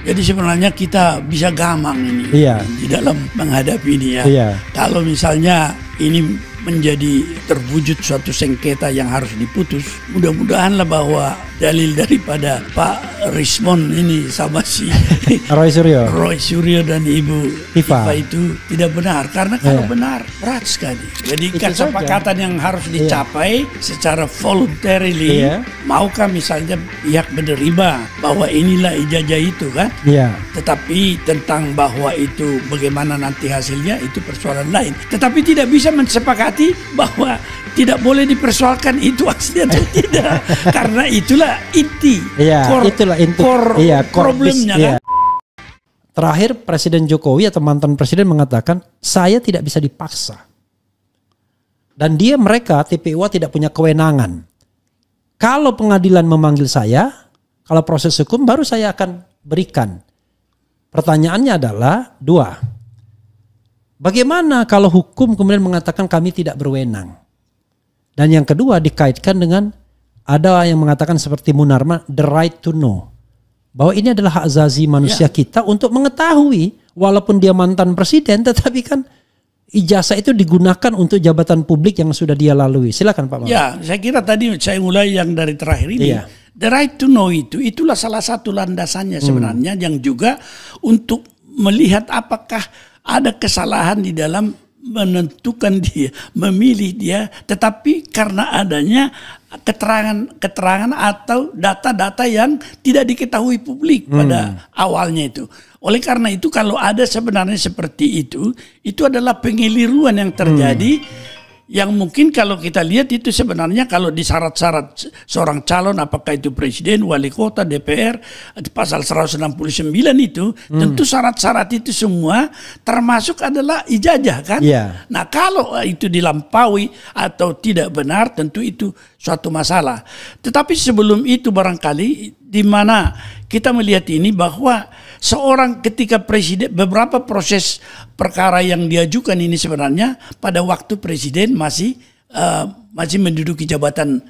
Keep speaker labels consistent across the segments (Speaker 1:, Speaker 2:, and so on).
Speaker 1: Jadi sebenarnya kita bisa gamang ini di dalam menghadapi ini ya. Kalau misalnya ini menjadi terwujud suatu sengketa yang harus diputus, mudah-mudahanlah bahwa dalil daripada Pak Rismon ini sama si Roy Suryo dan Ibu Hifa itu tidak benar, karena kalau benar berat sekali. Jadi kesepakatan yang harus dicapai secara voluntarily, maukah misalnya pihak menerima bahwa inilah ijazah itu kan, tetapi tentang bahwa itu bagaimana nanti hasilnya itu persoalan lain. Tetapi tidak bisa mensepakati bahwa tidak boleh dipersoalkan itu asli atau tidak, karena itulah inti, core problemnya kan.
Speaker 2: Terakhir Presiden Jokowi atau mantan presiden mengatakan saya tidak bisa dipaksa, dan mereka TPUA tidak punya kewenangan. Kalau pengadilan memanggil saya, kalau proses hukum baru saya akan berikan. Pertanyaannya adalah dua. Bagaimana kalau hukum kemudian mengatakan kami tidak berwenang? Dan yang kedua dikaitkan dengan ada yang mengatakan seperti Munarman, the right to know. Bahwa ini adalah hak asasi manusia kita untuk mengetahui, walaupun dia mantan presiden, tetapi kan ijazah itu digunakan untuk jabatan publik yang sudah dia lalui. Silakan Pak Mama.
Speaker 1: Ya, saya kira tadi saya mulai yang dari terakhir ini. The right to know itulah salah satu landasannya sebenarnya, yang juga untuk melihat apakah ada kesalahan di dalam menentukan dia, memilih dia, tetapi karena adanya keterangan atau data-data yang tidak diketahui publik pada awalnya itu. Oleh karena itu kalau ada sebenarnya seperti itu adalah pengeliruan yang terjadi, yang mungkin kalau kita lihat itu sebenarnya kalau di syarat-syarat seorang calon, apakah itu presiden, wali kota, DPR, pasal 169 itu, tentu syarat-syarat itu semua termasuk adalah ijazah kan. Nah kalau itu dilampaui atau tidak benar, tentu itu suatu masalah. Tetapi sebelum itu barangkali di mana kita melihat ini bahwa seorang ketika presiden, beberapa proses perkara yang diajukan ini sebenarnya pada waktu presiden masih menduduki jabatan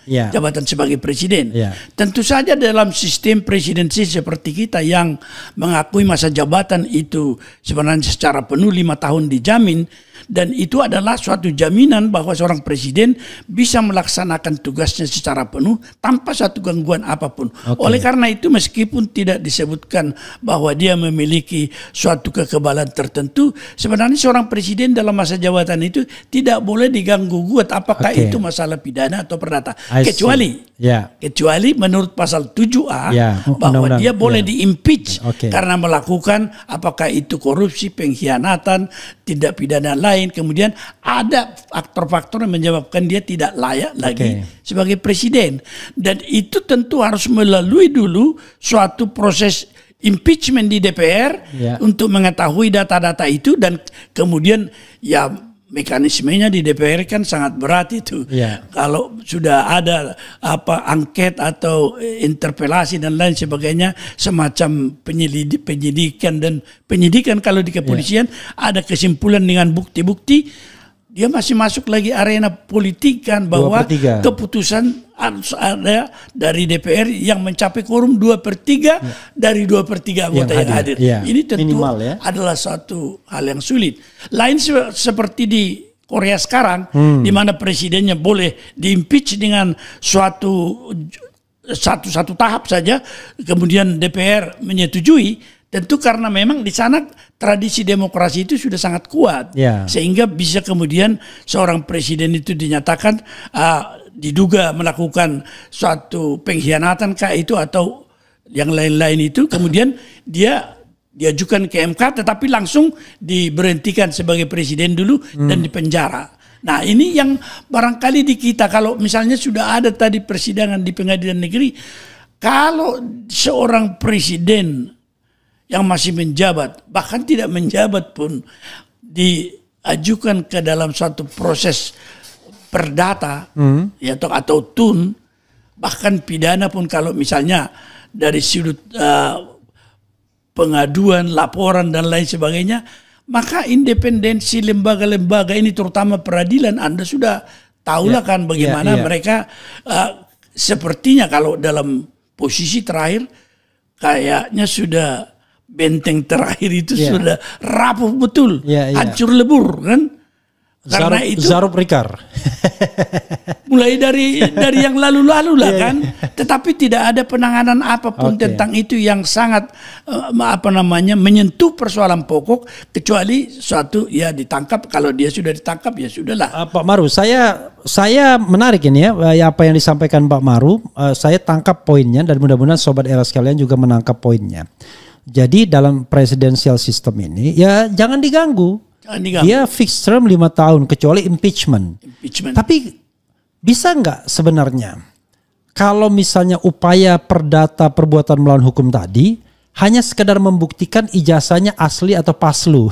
Speaker 1: sebagai presiden. Tentu saja dalam sistem presidensi seperti kita yang mengakui masa jabatan itu sebenarnya secara penuh 5 tahun dijamin, dan itu adalah suatu jaminan bahwa seorang presiden bisa melaksanakan tugasnya secara penuh tanpa satu gangguan apapun. Oleh karena itu meskipun tidak disebutkan bahwa dia memiliki suatu kekebalan tertentu, sebenarnya seorang presiden dalam masa jabatan itu tidak boleh diganggu gugat apakah itu masalah pidana atau perdata, kecuali menurut pasal 7A bahwa dia boleh diimpeach karena melakukan apakah itu korupsi, pengkhianatan, tindak pidana lain, kemudian ada faktor-faktor yang menyebabkan dia tidak layak lagi sebagai presiden, dan itu tentu harus melalui dulu suatu proses impeachment di DPR untuk mengetahui data-data itu, dan kemudian mekanismenya di DPR kan sangat berat itu. Kalau sudah ada angket atau interpelasi dan lain sebagainya, semacam penyidikan kalau di kepolisian ada kesimpulan dengan bukti-bukti, dia masih masuk lagi arena politik kan, bahwa keputusan harus ada dari DPR yang mencapai quorum 2/3 dari 2/3 anggota yang hadir. Ini tentu minimal, adalah suatu hal yang sulit. Lain seperti di Korea sekarang, di mana presidennya boleh diimpeach dengan satu tahap saja, kemudian DPR menyetujui. Tentu karena memang di sana tradisi demokrasi itu sudah sangat kuat, sehingga bisa kemudian seorang presiden itu dinyatakan diduga melakukan suatu pengkhianatan itu atau yang lain-lain itu, kemudian dia diajukan ke MK tetapi langsung diberhentikan sebagai presiden dulu dan dipenjara. Nah ini yang barangkali di kita, kalau misalnya sudah ada tadi persidangan di pengadilan negeri, kalau seorang presiden yang masih menjabat, bahkan tidak menjabat pun, diajukan ke dalam suatu proses perdata atau TUN, bahkan pidana pun, kalau misalnya dari sudut pengaduan, laporan dan lain sebagainya, maka independensi lembaga-lembaga ini, terutama peradilan, Anda sudah tahulah kan bagaimana mereka sepertinya kalau dalam posisi terakhir kayaknya sudah benteng terakhir itu sudah rapuh betul, hancur lebur kan. Karena
Speaker 2: Zarub Rikar.
Speaker 1: Mulai dari yang lalu-lalu lah kan, tetapi tidak ada penanganan apapun tentang itu yang sangat menyentuh persoalan pokok, kecuali suatu ya ditangkap. Kalau dia sudah ditangkap ya sudahlah.
Speaker 2: Pak Maru, saya menarik ini ya apa yang disampaikan Pak Maru, saya tangkap poinnya dan mudah-mudahan sobat era sekalian juga menangkap poinnya. Jadi dalam presidensial system ini ya jangan diganggu. Dia fixed term 5 tahun kecuali impeachment. Tapi bisa nggak sebenarnya kalau misalnya upaya perdata perbuatan melawan hukum tadi hanya sekedar membuktikan ijazahnya asli atau paslu,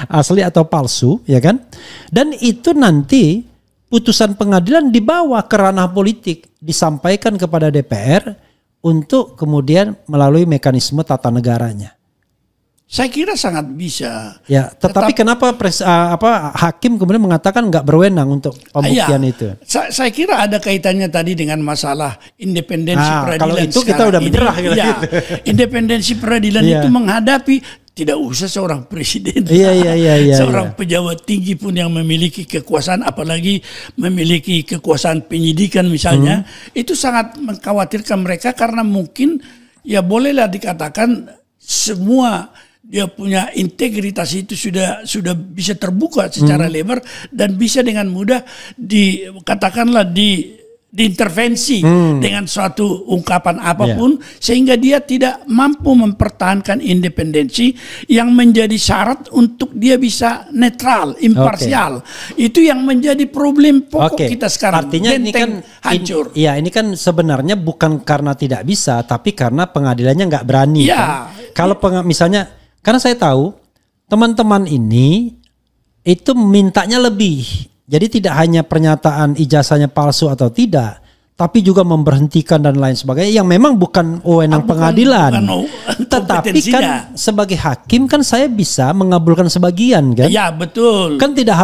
Speaker 2: asli atau palsu, ya kan? Dan itu nanti putusan pengadilan dibawa ke ranah politik, disampaikan kepada DPR untuk kemudian melalui mekanisme tata negaranya.
Speaker 1: Saya kira sangat bisa.
Speaker 2: Ya, tetapi kenapa hakim kemudian mengatakan nggak berwenang untuk pembuktian itu?
Speaker 1: Saya kira ada kaitannya tadi dengan masalah independensi peradilan.
Speaker 2: Kalau itu kita udah bergerak gitu.
Speaker 1: Independensi peradilan itu menghadapi tidak usah seorang presiden, seorang pejabat tinggi pun yang memiliki kekuasaan, apalagi memiliki kekuasaan penyidikan misalnya, itu sangat mengkhawatirkan mereka karena mungkin ya bolehlah dikatakan semua dia punya integritas itu sudah bisa terbuka secara lebar dan bisa dengan mudah diintervensi dengan suatu ungkapan apapun sehingga dia tidak mampu mempertahankan independensi yang menjadi syarat untuk dia bisa netral, imparsial. Itu yang menjadi problem pokok kita sekarang.
Speaker 2: Artinya ini kan
Speaker 1: hancur.
Speaker 2: Ini kan sebenarnya bukan karena tidak bisa, tapi karena pengadilannya nggak berani. Kan? Kalau misalnya, karena saya tahu teman-teman ini itu mintanya lebih. Jadi tidak hanya pernyataan ijazahnya palsu atau tidak, tapi juga memberhentikan dan lain sebagainya yang memang bukan wewenang pengadilan. Tetapi kan sebagai hakim kan saya bisa mengabulkan sebagian kan?
Speaker 1: Ya, betul.
Speaker 2: Kan tidak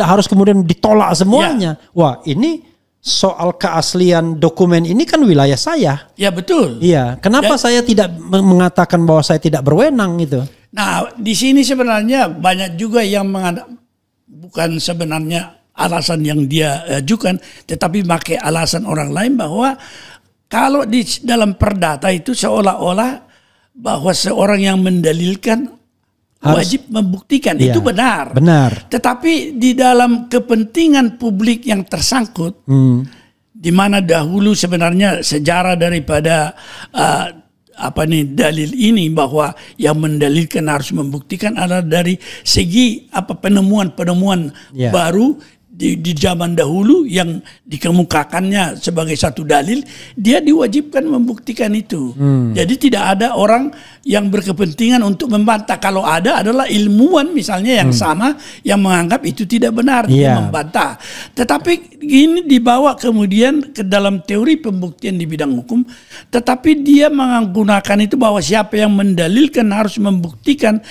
Speaker 2: harus kemudian ditolak semuanya. Wah, ini soal keaslian dokumen ini kan wilayah saya.
Speaker 1: Ya, betul.
Speaker 2: Iya, kenapa saya tidak mengatakan bahwa saya tidak berwenang gitu?
Speaker 1: Nah, di sini sebenarnya banyak juga yang bukan sebenarnya alasan yang dia ajukan, tetapi pakai alasan orang lain bahwa kalau di dalam perdata itu seolah-olah bahwa seorang yang mendalilkan wajib membuktikan. Itu benar. Tetapi di dalam kepentingan publik yang tersangkut, di mana dahulu sebenarnya sejarah daripada dalil ini bahwa yang mendalilkan harus membuktikan adalah dari segi penemuan-penemuan baru di zaman dahulu yang dikemukakannya sebagai satu dalil, dia diwajibkan membuktikan itu. Jadi tidak ada orang yang berkepentingan untuk membantah. Kalau ada adalah ilmuwan misalnya yang sama yang menganggap itu tidak benar, dia membantah. Tetapi ini dibawa kemudian ke dalam teori pembuktian di bidang hukum, tetapi dia menggunakan itu bahwa siapa yang mendalilkan harus membuktikan,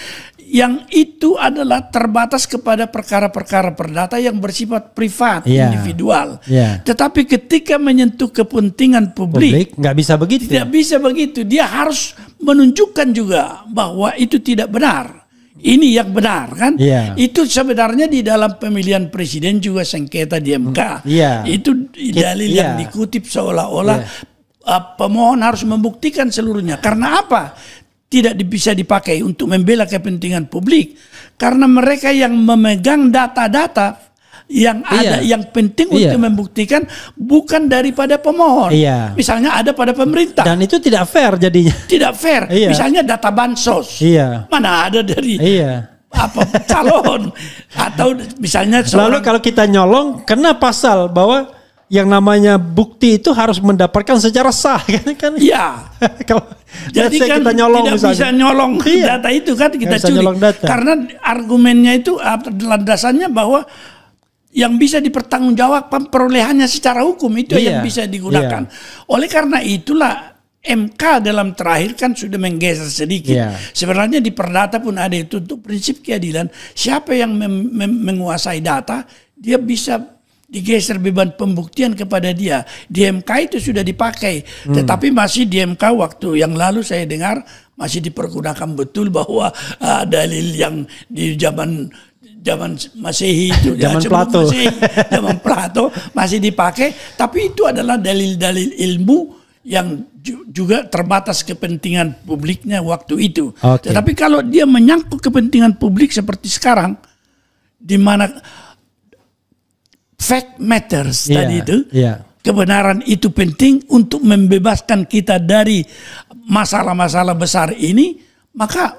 Speaker 1: yang itu adalah terbatas kepada perkara-perkara perdata yang bersifat privat, individual. Tetapi ketika menyentuh kepentingan publik
Speaker 2: nggak bisa begitu.
Speaker 1: Tidak bisa begitu. Dia harus menunjukkan juga bahwa itu tidak benar. Ini yang benar kan? Itu sebenarnya di dalam pemilihan presiden juga sengketa di MK. Itu dalil yang dikutip seolah-olah pemohon harus membuktikan seluruhnya. Karena apa? Tidak bisa dipakai untuk membela kepentingan publik karena mereka yang memegang data-data yang ada yang penting untuk membuktikan bukan daripada pemohon. Misalnya ada pada pemerintah.
Speaker 2: Dan itu tidak fair jadinya.
Speaker 1: Tidak fair. Misalnya data bansos. Mana ada dari calon atau misalnya
Speaker 2: lalu kalau kita nyolong kena pasal bahwa yang namanya bukti itu harus mendapatkan secara sah kan? Kalau
Speaker 1: jadi kan
Speaker 2: kita nyolong,
Speaker 1: tidak bisa nyolong data itu kan kita curi. Karena argumennya itu landasannya bahwa yang bisa dipertanggungjawabkan perolehannya secara hukum itu yang bisa digunakan. Oleh karena itulah MK dalam terakhir kan sudah menggeser sedikit. Sebenarnya di perdata pun ada itu untuk prinsip keadilan. Siapa yang menguasai data, dia bisa digeser beban pembuktian kepada dia. Di MK itu sudah dipakai. Tetapi masih di MK waktu yang lalu saya dengar masih dipergunakan betul bahwa dalil yang di zaman Masehi itu,
Speaker 2: zaman Plato,
Speaker 1: zaman Plato masih dipakai, tapi itu adalah dalil-dalil ilmu yang juga terbatas kepentingan publiknya waktu itu.
Speaker 2: Okay.
Speaker 1: Tetapi kalau dia menyangkut kepentingan publik seperti sekarang, di mana fact matters tadi itu, kebenaran itu penting untuk membebaskan kita dari masalah-masalah besar ini, maka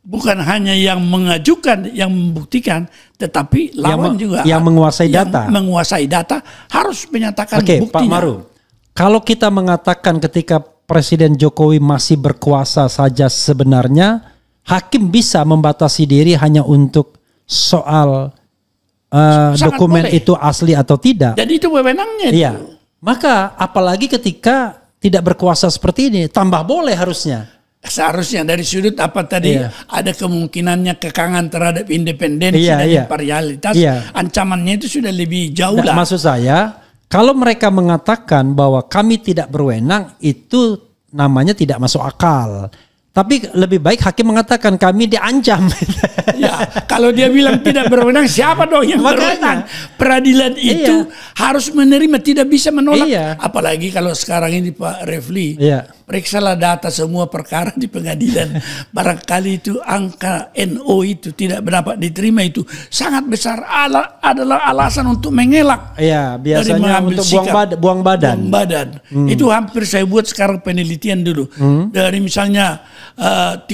Speaker 1: bukan hanya yang mengajukan, yang membuktikan, tetapi lawan juga
Speaker 2: yang menguasai data.
Speaker 1: Yang menguasai data harus menyatakan buktinya.
Speaker 2: Pak Maru, kalau kita mengatakan ketika Presiden Jokowi masih berkuasa saja sebenarnya, hakim bisa membatasi diri hanya untuk soal dokumen boleh. Itu asli atau tidak.
Speaker 1: Jadi itu wewenangnya.
Speaker 2: Iya. Maka apalagi ketika tidak berkuasa seperti ini, tambah boleh harusnya.
Speaker 1: Seharusnya dari sudut apa tadi ada kemungkinannya kekangan terhadap independensi dan imparsialitas, ancamannya itu sudah lebih jauh lah.
Speaker 2: Maksud saya, kalau mereka mengatakan bahwa kami tidak berwenang, itu namanya tidak masuk akal. Tapi lebih baik hakim mengatakan kami diancam.
Speaker 1: Ya, kalau dia bilang tidak berwenang, siapa dong yang berwenang? Peradilan itu harus menerima, tidak bisa menolak. Apalagi kalau sekarang ini Pak Refli, periksalah data semua perkara di pengadilan. Barangkali itu angka NO itu tidak dapat diterima, itu sangat besar adalah alasan untuk mengelak.
Speaker 2: Iya, biasanya untuk buang badan.
Speaker 1: Itu hampir saya buat sekarang penelitian dulu. Dari misalnya 30.000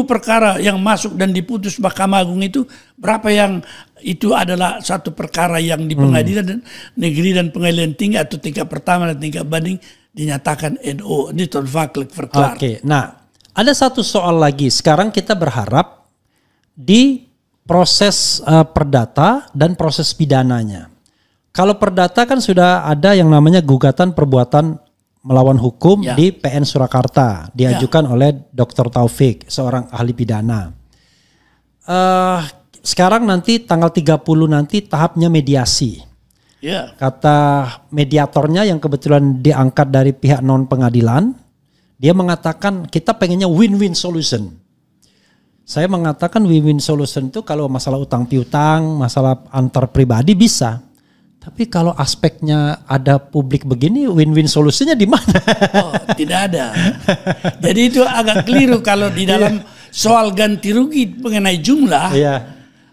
Speaker 1: perkara yang masuk dan diputus Mahkamah Agung itu, berapa yang itu adalah satu perkara yang di pengadilan negeri dan pengadilan tinggi atau tingkat pertama dan tingkat banding dinyatakan NO, ditolak verklaar.
Speaker 2: Oke, nah ada satu soal lagi. Sekarang kita berharap di proses perdata dan proses pidananya. Kalau perdata kan sudah ada yang namanya gugatan perbuatan melawan hukum di PN Surakarta, diajukan oleh Dr. Taufik, seorang ahli pidana. Sekarang nanti tanggal 30 nanti tahapnya mediasi. Kata mediatornya yang kebetulan diangkat dari pihak non pengadilan, dia mengatakan kita pengennya win-win solution. Saya mengatakan win-win solution itu kalau masalah utang piutang, masalah antar pribadi bisa. Tapi kalau aspeknya ada publik begini, win-win solusinya di mana?
Speaker 1: Oh, tidak ada. Jadi itu agak keliru kalau di dalam soal ganti rugi mengenai jumlah,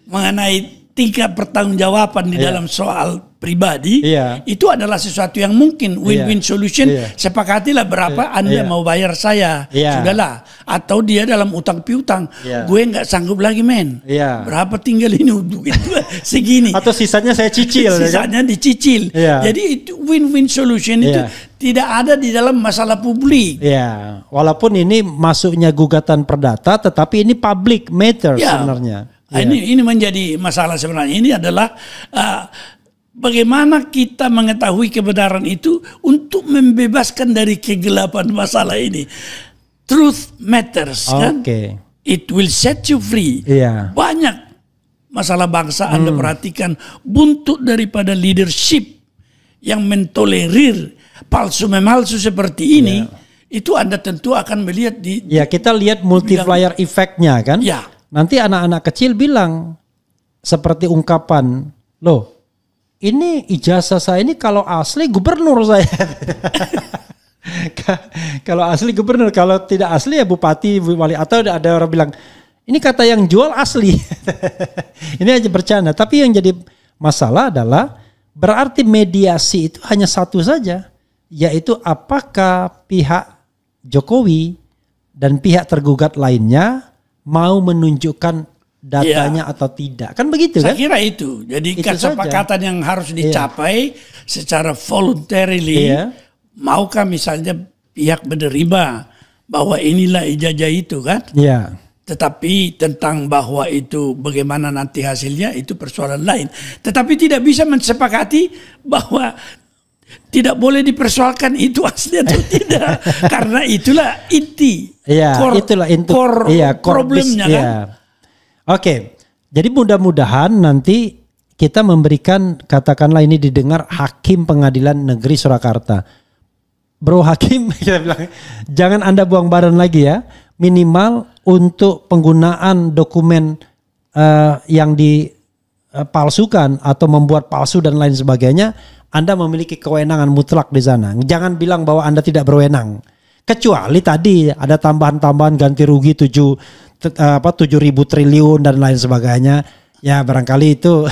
Speaker 1: mengenai tingkat pertanggungjawaban di dalam soal pribadi, itu adalah sesuatu yang mungkin win-win solution. Sepakatilah berapa Anda mau bayar saya, sudahlah. Atau dia dalam utang piutang, gue nggak sanggup lagi men. Berapa tinggal ini untuk itu segini.
Speaker 2: Atau sisanya saya cicil.
Speaker 1: Sisanya dicicil. Jadi itu win-win solution itu tidak ada di dalam masalah publik.
Speaker 2: Walaupun ini masuknya gugatan perdata, tetapi ini public matter sebenarnya.
Speaker 1: Ini menjadi masalah sebenarnya. Ini adalah bagaimana kita mengetahui kebenaran itu untuk membebaskan dari kegelapan masalah ini. Truth matters, kan? It will set you free. Banyak masalah bangsa Anda perhatikan buntut daripada leadership yang mentolerir palsu-memalsu seperti ini. Itu Anda tentu akan melihat di
Speaker 2: kita lihat multiplier effect-nya kan? Nanti anak-anak kecil bilang seperti ungkapan, loh ini ijazah saya ini kalau asli gubernur saya. Kalau asli gubernur, kalau tidak asli ya bupati, wali. Atau ada orang bilang, ini kata yang jual asli. Ini aja bercanda. Tapi yang jadi masalah adalah berarti mediasi itu hanya satu saja. Yaitu apakah pihak Jokowi dan pihak tergugat lainnya mau menunjukkan datanya atau tidak. Kan begitu kan?
Speaker 1: Saya kira itu. Jadi kesepakatan yang harus dicapai secara voluntarily. Maukah misalnya pihak menerima bahwa inilah ijazah itu kan? Tetapi tentang bahwa itu bagaimana nanti hasilnya itu persoalan lain. Tetapi tidak bisa mensepakati bahwa tidak boleh dipersoalkan itu asli atau tidak. Karena itulah inti. Core problemnya kan.
Speaker 2: Oke, jadi mudah-mudahan nanti kita memberikan, katakanlah ini didengar Hakim Pengadilan Negeri Surakarta. Bro Hakim, kita bilang, jangan Anda buang badan lagi ya. minimal untuk penggunaan dokumen yang dipalsukan atau membuat palsu dan lain sebagainya, Anda memiliki kewenangan mutlak di sana. Jangan bilang bahwa Anda tidak berwenang. Kecuali tadi ada tambahan-tambahan ganti rugi 7.000 triliun dan lain sebagainya. Ya barangkali itu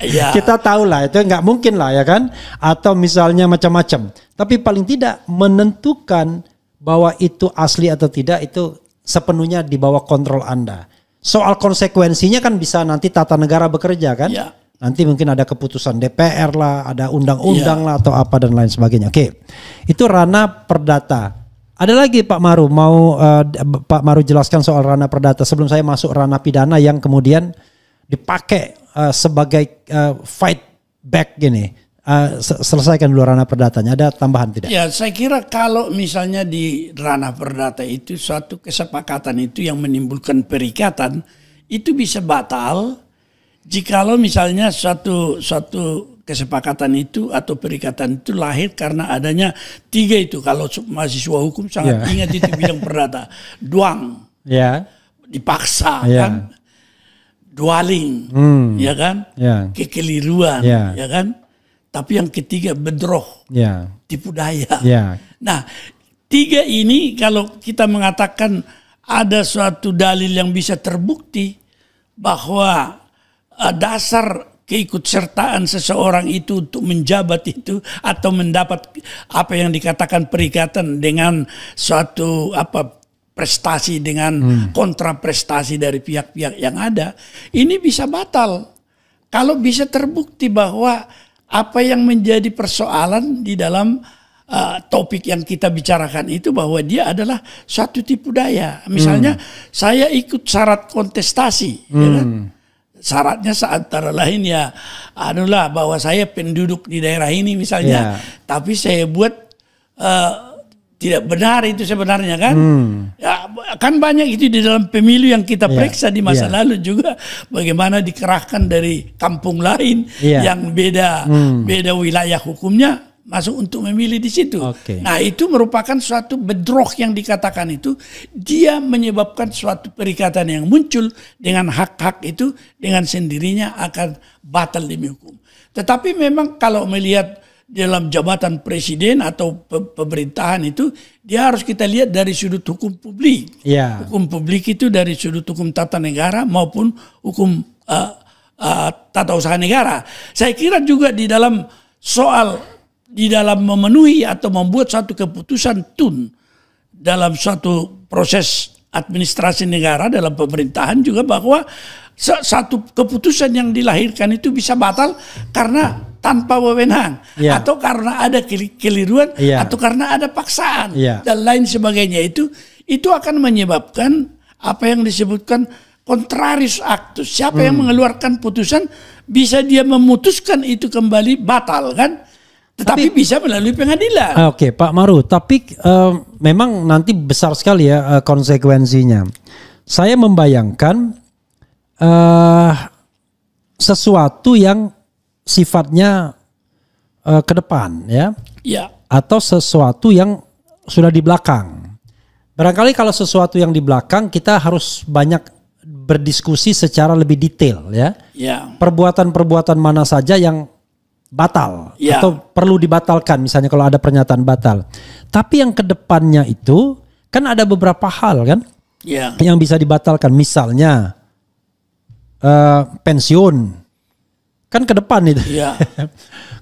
Speaker 2: ya. Kita tahu lah itu nggak mungkin lah ya kan. Atau misalnya macam-macam. Tapi paling tidak menentukan bahwa itu asli atau tidak itu sepenuhnya di bawah kontrol Anda. Soal konsekuensinya kan bisa nanti tata negara bekerja kan. Ya. Nanti mungkin ada keputusan DPR lah, ada undang-undang lah atau apa dan lain sebagainya. Oke, itu ranah perdata. Ada lagi Pak Maru, mau Pak Maru jelaskan soal ranah perdata sebelum saya masuk ranah pidana yang kemudian dipakai sebagai fight back gini. Selesaikan dulu ranah perdatanya. Ada tambahan tidak?
Speaker 1: Ya, saya kira kalau misalnya di ranah perdata itu suatu kesepakatan itu yang menimbulkan perikatan itu bisa batal. Jikalau misalnya suatu kesepakatan itu atau perikatan itu lahir karena adanya 3 itu. Kalau mahasiswa hukum sangat ingat itu bidang perdata. Duang, dipaksa kan, dwaling, ya kan, kekeliruan, ya kan. Tapi yang ketiga bedroh, tipu daya. Nah 3 ini kalau kita mengatakan ada suatu dalil yang bisa terbukti bahwa dasar keikutsertaan seseorang itu untuk menjabat itu atau mendapat apa yang dikatakan perikatan dengan suatu prestasi dengan kontraprestasi dari pihak-pihak yang ada, ini bisa batal kalau bisa terbukti bahwa apa yang menjadi persoalan di dalam topik yang kita bicarakan itu bahwa dia adalah suatu tipu daya. Misalnya saya ikut syarat kontestasi, ya kan? Syaratnya antara lain bahwa saya penduduk di daerah ini misalnya, tapi saya buat tidak benar itu sebenarnya kan. Ya, kan banyak itu di dalam pemilu yang kita periksa di masa lalu juga bagaimana dikerahkan dari kampung lain yang beda wilayah hukumnya masuk untuk memilih di situ. Nah itu merupakan suatu bedroh yang dikatakan itu dia menyebabkan suatu perikatan yang muncul dengan hak-hak itu dengan sendirinya akan batal demi hukum. Tetapi memang kalau melihat dalam jabatan presiden atau pemerintahan itu dia harus kita lihat dari sudut hukum publik. Hukum publik itu dari sudut hukum tata negara maupun hukum tata usaha negara. Saya kira juga di dalam memenuhi atau membuat suatu keputusan tun dalam suatu proses administrasi negara dalam pemerintahan juga bahwa satu keputusan yang dilahirkan itu bisa batal karena tanpa wewenang atau karena ada keliruan atau karena ada paksaan dan lain sebagainya itu akan menyebabkan apa yang disebutkan contrarius actus. Siapa yang mengeluarkan putusan bisa dia memutuskan itu kembali batal kan? Tetapi bisa melalui pengadilan.
Speaker 2: Oke, Pak Maru, tapi memang nanti besar sekali ya konsekuensinya. Saya membayangkan sesuatu yang sifatnya ke depan ya. Atau sesuatu yang sudah di belakang. Barangkali kalau sesuatu yang di belakang kita harus banyak berdiskusi secara lebih detail ya. Perbuatan-perbuatan mana saja yang batal atau perlu dibatalkan misalnya kalau ada pernyataan batal. Tapi yang kedepannya itu kan ada beberapa hal kan yang bisa dibatalkan. Misalnya pensiun kan ke depan itu.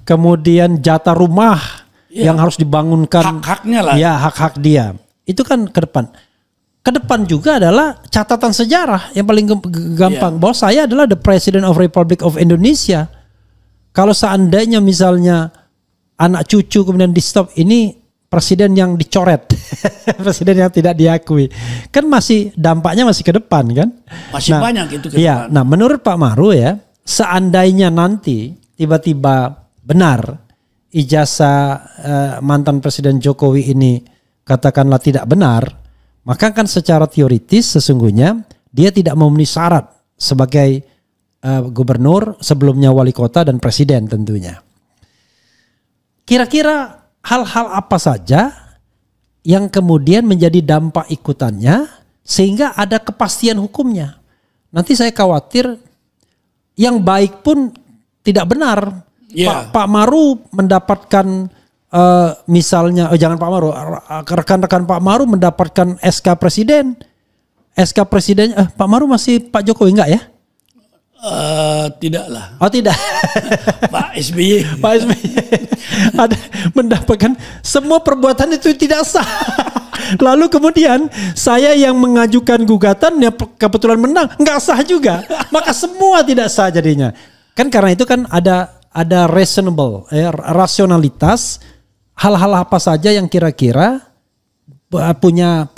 Speaker 2: Kemudian jatah rumah yang harus dibangunkan,
Speaker 1: hak-haknya lah.
Speaker 2: Hak-hak dia itu kan ke depan. Ke depan juga adalah catatan sejarah yang paling gampang bahwa saya adalah the President of Republic of Indonesia. Kalau seandainya misalnya anak cucu kemudian di stop, ini presiden yang dicoret, presiden yang tidak diakui, kan masih dampaknya masih ke depan kan?
Speaker 1: Masih banyak itu ke depan.
Speaker 2: Nah menurut Pak Maru ya, seandainya nanti tiba-tiba benar ijazah mantan Presiden Jokowi ini katakanlah tidak benar, maka kan secara teoritis sesungguhnya dia tidak memenuhi syarat sebagai gubernur, sebelumnya wali kota dan presiden tentunya. Kira-kira hal-hal apa saja yang kemudian menjadi dampak ikutannya sehingga ada kepastian hukumnya. Nanti saya khawatir yang baik pun tidak benar. Pak Maru mendapatkan misalnya, jangan Pak Maru, rekan-rekan Pak Maru mendapatkan SK Presiden. SK Presiden, Pak Maru masih Pak Jokowi enggak ya?
Speaker 1: Tidaklah.
Speaker 2: Oh tidak.
Speaker 1: Pak SBY.
Speaker 2: Pak SBY ada mendapatkan semua perbuatan itu tidak sah. Lalu kemudian saya yang mengajukan gugatan ya kebetulan menang, nggak sah juga. Maka semua tidak sah jadinya. Kan karena itu kan ada reasonable, rasionalitas, hal-hal apa saja yang kira-kira punya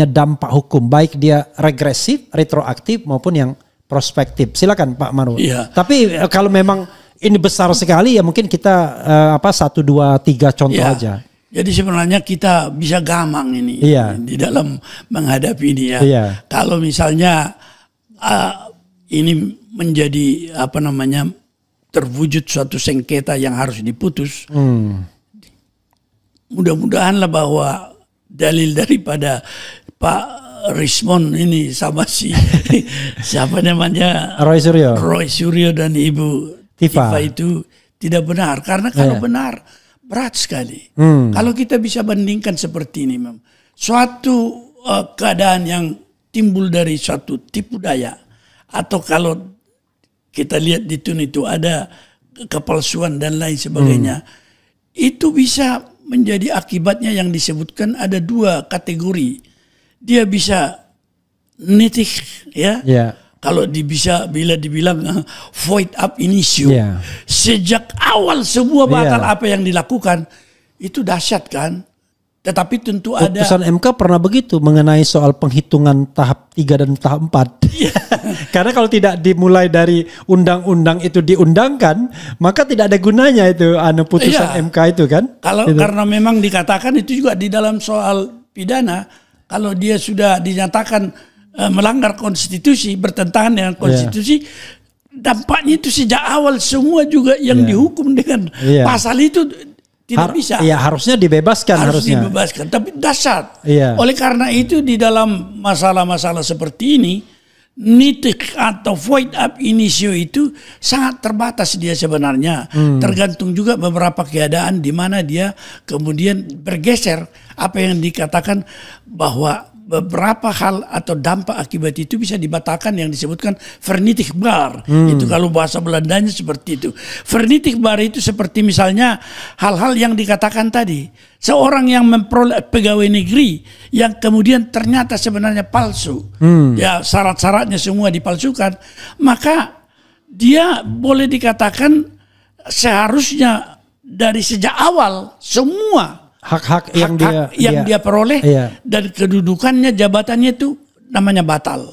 Speaker 2: dampak hukum, baik dia regresif, retroaktif maupun yang prospektif. Silakan Pak Maru.
Speaker 1: Iya.
Speaker 2: Tapi kalau memang ini besar sekali ya mungkin kita 1, 2, 3 contoh aja.
Speaker 1: Jadi sebenarnya kita bisa gamang ini di dalam menghadapi ini ya.
Speaker 2: Iya.
Speaker 1: Kalau misalnya ini menjadi terwujud suatu sengketa yang harus diputus. Mudah-mudahanlah bahwa dalil daripada Pak Rismon ini sama siapa namanya
Speaker 2: Roy
Speaker 1: Suryo dan Ibu Tifa itu tidak benar, karena kalau benar berat sekali. Kalau kita bisa bandingkan seperti ini, suatu keadaan yang timbul dari suatu tipu daya, atau kalau kita lihat di tun itu ada kepalsuan dan lain sebagainya, itu bisa menjadi akibatnya yang disebutkan ada 2 kategori. Dia bisa nitik ya. Kalau bila dibilang void ab initio. Sejak awal semua batal apa yang dilakukan itu dahsyat kan. Tetapi tentu ada
Speaker 2: putusan MK pernah begitu mengenai soal penghitungan tahap 3 dan tahap 4. Karena kalau tidak dimulai dari undang-undang itu diundangkan, maka tidak ada gunanya itu putusan MK itu kan.
Speaker 1: Karena memang dikatakan itu juga di dalam soal pidana. Kalau dia sudah dinyatakan melanggar konstitusi, bertentangan dengan konstitusi, dampaknya itu sejak awal semua juga yang dihukum dengan pasal itu tidak bisa.
Speaker 2: Iya, harusnya dibebaskan. Harusnya
Speaker 1: dibebaskan, tapi dahsyat.
Speaker 2: Oleh
Speaker 1: karena itu di dalam masalah-masalah seperti ini, nitik atau void ab initio itu sangat terbatas dia sebenarnya. Tergantung juga beberapa keadaan di mana dia kemudian bergeser. Apa yang dikatakan bahwa beberapa hal atau dampak akibat itu bisa dibatalkan yang disebutkan vernietigbaar. Itu kalau bahasa Belandanya seperti itu. Vernietigbaar itu seperti misalnya hal-hal yang dikatakan tadi. Seorang yang memperoleh pegawai negeri yang kemudian ternyata sebenarnya palsu. Ya syarat-syaratnya semua dipalsukan. Maka dia boleh dikatakan seharusnya dari sejak awal semua
Speaker 2: hak-hak
Speaker 1: yang dia peroleh dan kedudukannya, jabatannya itu namanya batal.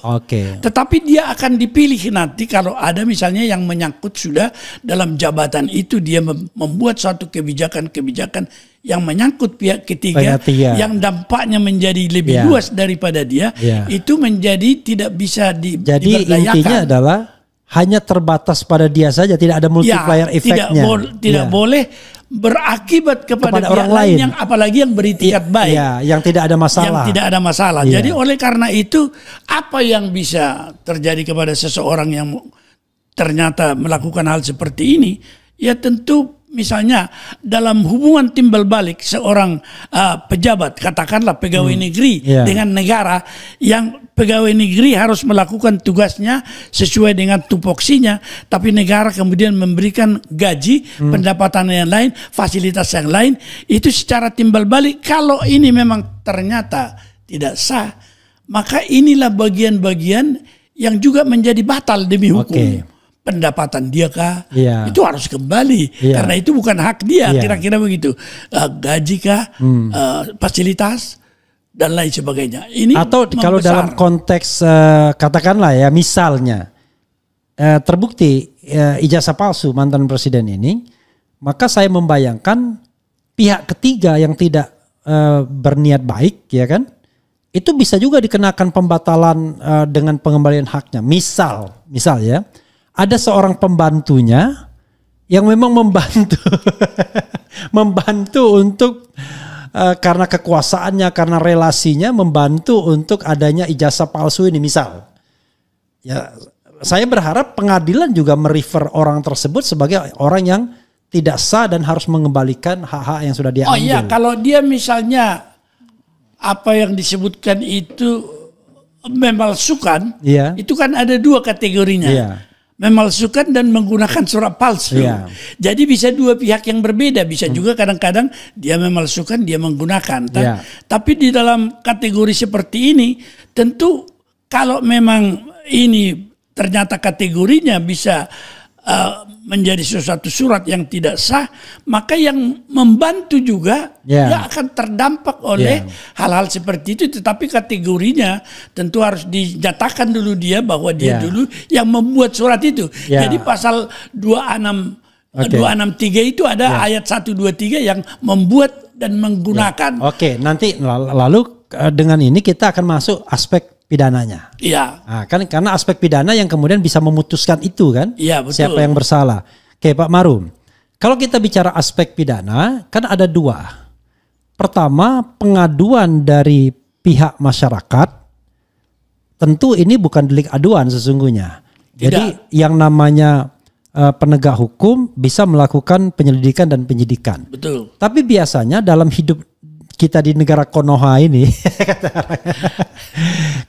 Speaker 1: Tetapi dia akan dipilih nanti kalau ada misalnya yang menyangkut sudah dalam jabatan itu dia membuat suatu kebijakan-kebijakan yang menyangkut pihak ketiga yang dampaknya menjadi lebih luas daripada dia, itu menjadi tidak bisa
Speaker 2: Jadi intinya adalah hanya terbatas pada dia saja, tidak ada multiplier efeknya.
Speaker 1: Tidak boleh berakibat kepada orang lain, yang apalagi yang beritikat baik,
Speaker 2: yang tidak ada masalah.
Speaker 1: Jadi oleh karena itu apa yang bisa terjadi kepada seseorang yang ternyata melakukan hal seperti ini, ya tentu misalnya dalam hubungan timbal balik seorang pejabat, katakanlah pegawai negeri dengan negara, yang pegawai negeri harus melakukan tugasnya sesuai dengan tupoksinya, tapi negara kemudian memberikan gaji, pendapatan yang lain, fasilitas yang lain, itu secara timbal balik kalau ini memang ternyata tidak sah, maka inilah bagian-bagian yang juga menjadi batal demi hukum. Pendapatan dia kah? Itu harus kembali karena itu bukan hak dia, kira-kira begitu. Gaji kah? Fasilitas dan lain sebagainya. Ini
Speaker 2: atau kalau dalam konteks katakanlah ya misalnya terbukti ijazah palsu mantan presiden ini, maka saya membayangkan pihak ketiga yang tidak berniat baik, ya kan, itu bisa juga dikenakan pembatalan dengan pengembalian haknya. Misal ya, ada seorang pembantunya yang memang membantu untuk karena kekuasaannya, karena relasinya membantu untuk adanya ijazah palsu ini misal. Ya, saya berharap pengadilan juga merefer orang tersebut sebagai orang yang tidak sah dan harus mengembalikan hak-hak yang sudah dia ambil.
Speaker 1: Oh iya, kalau dia misalnya apa yang disebutkan itu memalsukan, itu kan ada dua kategorinya. Memalsukan dan menggunakan surat palsu. Jadi bisa dua pihak yang berbeda. Bisa juga kadang-kadang dia memalsukan, dia menggunakan. Tapi di dalam kategori seperti ini, tentu kalau memang ini ternyata kategorinya bisa menjadi sesuatu surat yang tidak sah, maka yang membantu juga dia akan terdampak oleh hal-hal seperti itu. Tetapi kategorinya tentu harus dinyatakan dulu dia bahwa dia dulu yang membuat surat itu. Jadi pasal 263 itu ada ayat 123 yang membuat dan menggunakan.
Speaker 2: Nanti lalu dengan ini kita akan masuk aspek pidananya. Nah, kan karena aspek pidana yang kemudian bisa memutuskan itu kan, siapa yang bersalah. Oke, Pak Marum, kalau kita bicara aspek pidana kan ada dua. Pertama, pengaduan dari pihak masyarakat, tentu ini bukan delik aduan sesungguhnya. Jadi yang namanya penegak hukum bisa melakukan penyelidikan dan penyidikan.
Speaker 1: Betul.
Speaker 2: Tapi biasanya dalam hidup kita di negara Konoha ini,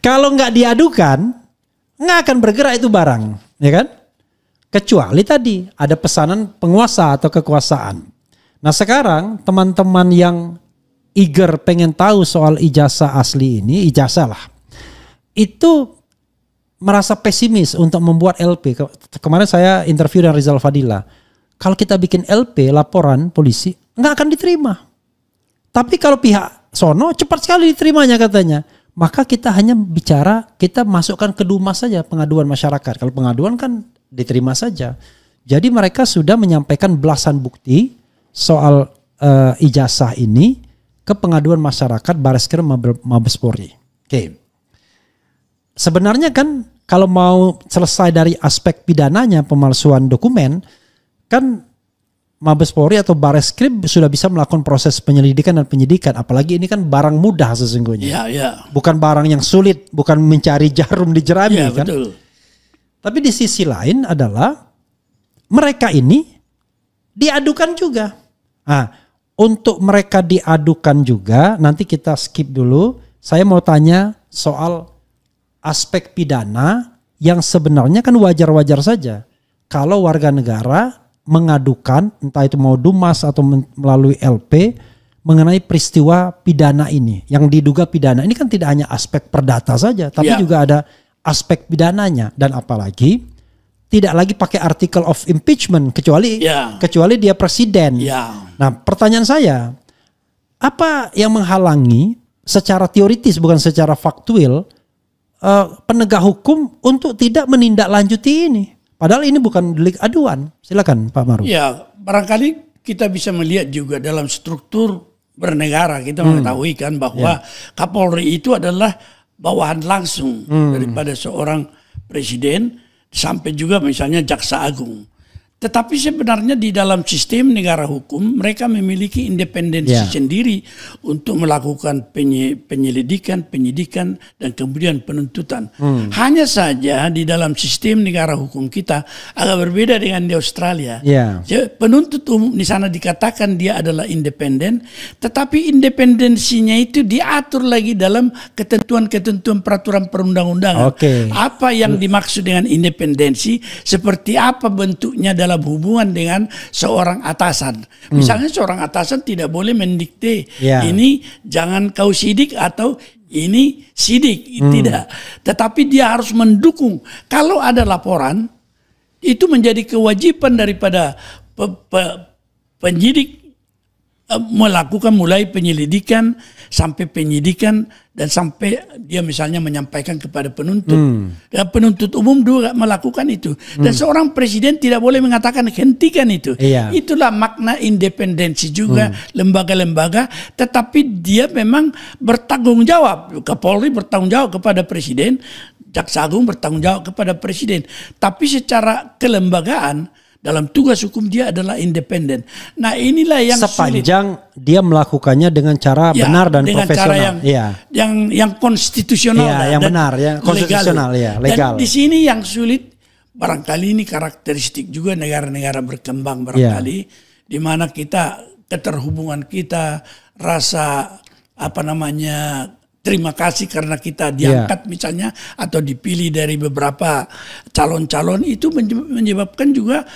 Speaker 2: kalau nggak diadukan, nggak akan bergerak itu barang, ya kan? Kecuali tadi ada pesanan penguasa atau kekuasaan. Nah sekarang teman-teman yang eager pengen tahu soal ijazah asli ini, ijazah lah, itu merasa pesimis untuk membuat LP. Kemarin saya interview dengan Rizal Fadila. Kalau kita bikin LP, laporan polisi, nggak akan diterima. Tapi kalau pihak sono cepat sekali diterimanya katanya. Maka kita hanya bicara, kita masukkan ke Dumas saja pengaduan masyarakat. Kalau pengaduan kan diterima saja. Jadi mereka sudah menyampaikan belasan bukti soal ijazah ini ke pengaduan masyarakat Bareskrim Mabes Polri. Sebenarnya kan kalau mau selesai dari aspek pidananya pemalsuan dokumen, kan Mabes Polri atau Bareskrim sudah bisa melakukan proses penyelidikan dan penyidikan. Apalagi ini kan barang mudah sesungguhnya. Bukan barang yang sulit, bukan mencari jarum di jerami kan.
Speaker 1: Betul.
Speaker 2: Tapi di sisi lain adalah mereka ini diadukan juga. Nah, untuk mereka diadukan juga, nanti kita skip dulu. Saya mau tanya soal aspek pidana yang sebenarnya kan wajar-wajar saja. Kalau warga negara mengadukan, entah itu mau Dumas atau melalui LP, mengenai peristiwa pidana ini. Yang diduga pidana ini kan tidak hanya aspek perdata saja, tapi juga ada aspek pidananya. Dan apalagi tidak lagi pakai article of impeachment, kecuali dia presiden. Nah pertanyaan saya, apa yang menghalangi secara teoritis bukan secara faktual penegak hukum untuk tidak menindaklanjuti ini? Padahal ini bukan delik aduan. Silakan Pak Marum.
Speaker 1: Ya, barangkali kita bisa melihat juga dalam struktur bernegara kita mengetahui kan bahwa Kapolri itu adalah bawahan langsung daripada seorang presiden sampai juga misalnya Jaksa Agung. Tetapi sebenarnya di dalam sistem negara hukum mereka memiliki independensi sendiri untuk melakukan penyelidikan, penyidikan dan kemudian penuntutan. Hanya saja di dalam sistem negara hukum kita agak berbeda dengan di Australia. Penuntut umum di sana dikatakan dia adalah independen, tetapi independensinya itu diatur lagi dalam ketentuan-ketentuan peraturan perundang-undangan. Apa yang dimaksud dengan independensi, seperti apa bentuknya dalam hubungan dengan seorang atasan. Misalnya seorang atasan tidak boleh mendikte ini jangan kau sidik atau ini sidik, tidak. Tetapi dia harus mendukung. Kalau ada laporan, itu menjadi kewajiban daripada penyidik melakukan mulai penyelidikan sampai penyidikan dan sampai dia misalnya menyampaikan kepada penuntut. Dan penuntut umum juga melakukan itu. Dan seorang presiden tidak boleh mengatakan hentikan itu. Itulah makna independensi juga lembaga-lembaga, tetapi dia memang bertanggung jawab. Kapolri bertanggung jawab kepada presiden, Jaksa Agung bertanggung jawab kepada presiden. Tapi secara kelembagaan dalam tugas hukum dia adalah independen. Nah inilah yang
Speaker 2: sepanjang sulit. Dia melakukannya dengan cara benar dan dengan profesional,
Speaker 1: cara yang konstitusional,
Speaker 2: yang benar, yang konstitusional, legal.
Speaker 1: Dan di sini yang sulit barangkali ini karakteristik juga negara-negara berkembang barangkali, di mana kita keterhubungan kita, rasa terima kasih karena kita diangkat misalnya atau dipilih dari beberapa calon-calon, itu menyebabkan juga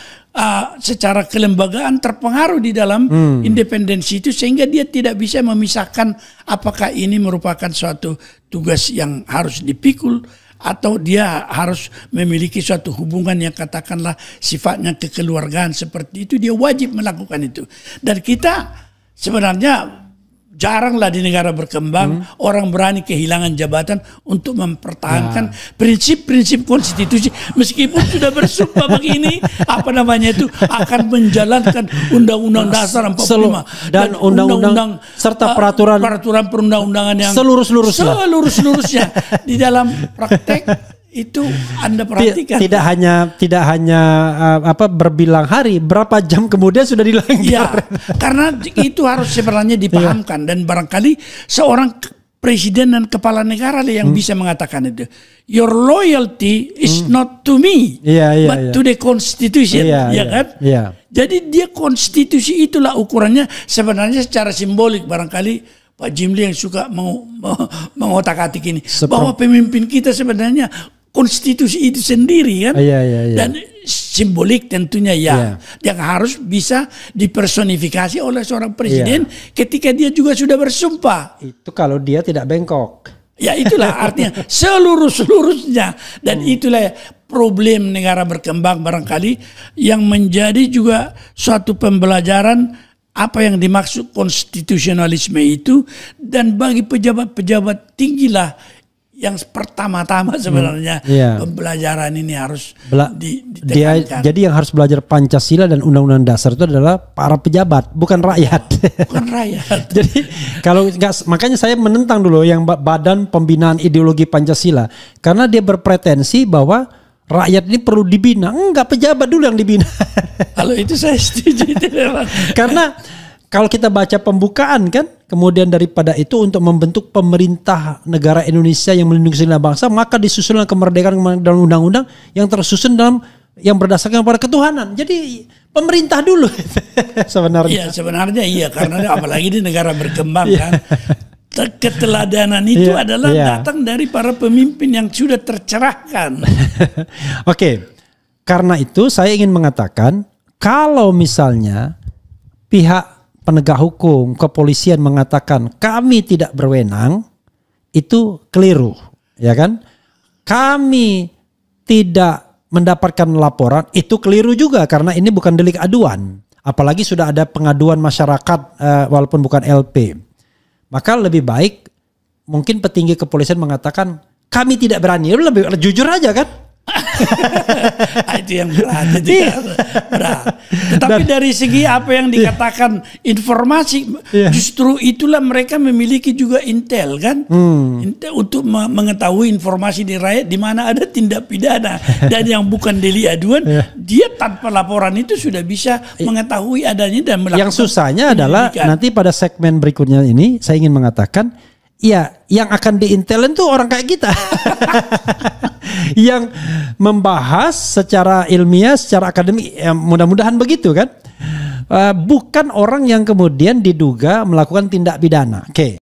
Speaker 1: secara kelembagaan terpengaruh di dalam independensi itu, sehingga dia tidak bisa memisahkan apakah ini merupakan suatu tugas yang harus dipikul atau dia harus memiliki suatu hubungan yang katakanlah sifatnya kekeluargaan seperti itu, dia wajib melakukan itu. Dan kita sebenarnya jaranglah di negara berkembang orang berani kehilangan jabatan untuk mempertahankan prinsip-prinsip konstitusi, meskipun sudah bersumpah begini akan menjalankan Undang-Undang Dasar 45
Speaker 2: dan undang-undang serta peraturan
Speaker 1: perundang-undangan yang seluruh-seluruhnya di dalam praktek. Itu Anda perhatikan.
Speaker 2: Tidak hanya berbilang hari, berapa jam kemudian sudah dilanggar.
Speaker 1: Ya, karena itu harus sebenarnya dipahamkan dan barangkali seorang presiden dan kepala negara yang bisa mengatakan itu. Your loyalty is not to me, but to the constitution, kan? Jadi dia konstitusi itulah ukurannya sebenarnya secara simbolik barangkali. Pak Jimli yang suka mengotak-atik ini bahwa pemimpin kita sebenarnya konstitusi itu sendiri kan, dan simbolik tentunya yang harus bisa dipersonifikasi oleh seorang presiden ketika dia juga sudah bersumpah.
Speaker 2: Itu kalau dia tidak bengkok.
Speaker 1: Ya itulah artinya seluruhnya, dan itulah problem negara berkembang barangkali yang menjadi juga suatu pembelajaran apa yang dimaksud konstitusionalisme itu, dan bagi pejabat-pejabat tinggilah yang pertama-tama sebenarnya pembelajaran ini harus ditekankan.
Speaker 2: Jadi yang harus belajar Pancasila dan Undang-Undang Dasar itu adalah para pejabat, bukan rakyat.
Speaker 1: Bukan rakyat.
Speaker 2: Jadi kalau enggak, makanya saya menentang dulu yang Badan Pembinaan Ideologi Pancasila, karena dia berpretensi bahwa rakyat ini perlu dibina. Enggak, pejabat dulu yang dibina.
Speaker 1: Kalau itu saya setuju.
Speaker 2: Karena kalau kita baca pembukaan kan, kemudian daripada itu untuk membentuk pemerintah negara Indonesia yang melindungi segenap bangsa, maka disusun kemerdekaan dan undang-undang yang tersusun yang berdasarkan pada ketuhanan. Jadi pemerintah dulu sebenarnya.
Speaker 1: Iya, sebenarnya iya, karena apalagi di negara berkembang kan. Keteladanan itu adalah datang dari para pemimpin yang sudah tercerahkan.
Speaker 2: Oke. Karena itu saya ingin mengatakan, kalau misalnya pihak penegak hukum, kepolisian mengatakan kami tidak berwenang, itu keliru, ya kan? Kami tidak mendapatkan laporan, itu keliru juga, karena ini bukan delik aduan. Apalagi sudah ada pengaduan masyarakat walaupun bukan LP. Maka lebih baik mungkin petinggi kepolisian mengatakan kami tidak berani, lebih jujur aja kan?
Speaker 1: Itu yang berat, berat. Tetapi dari segi apa yang dikatakan informasi, justru itulah mereka memiliki juga intel kan, intel untuk mengetahui informasi di rakyat di mana ada tindak pidana dan yang bukan delik aduan, dia tanpa laporan itu sudah bisa mengetahui adanya dan melakukan.
Speaker 2: Yang susahnya adalah nanti pada segmen berikutnya ini saya ingin mengatakan, ya, yang akan diintelin tuh orang kayak kita. Yang membahas secara ilmiah, secara akademik, ya mudah-mudahan begitu kan. Bukan orang yang kemudian diduga melakukan tindak pidana. Oke.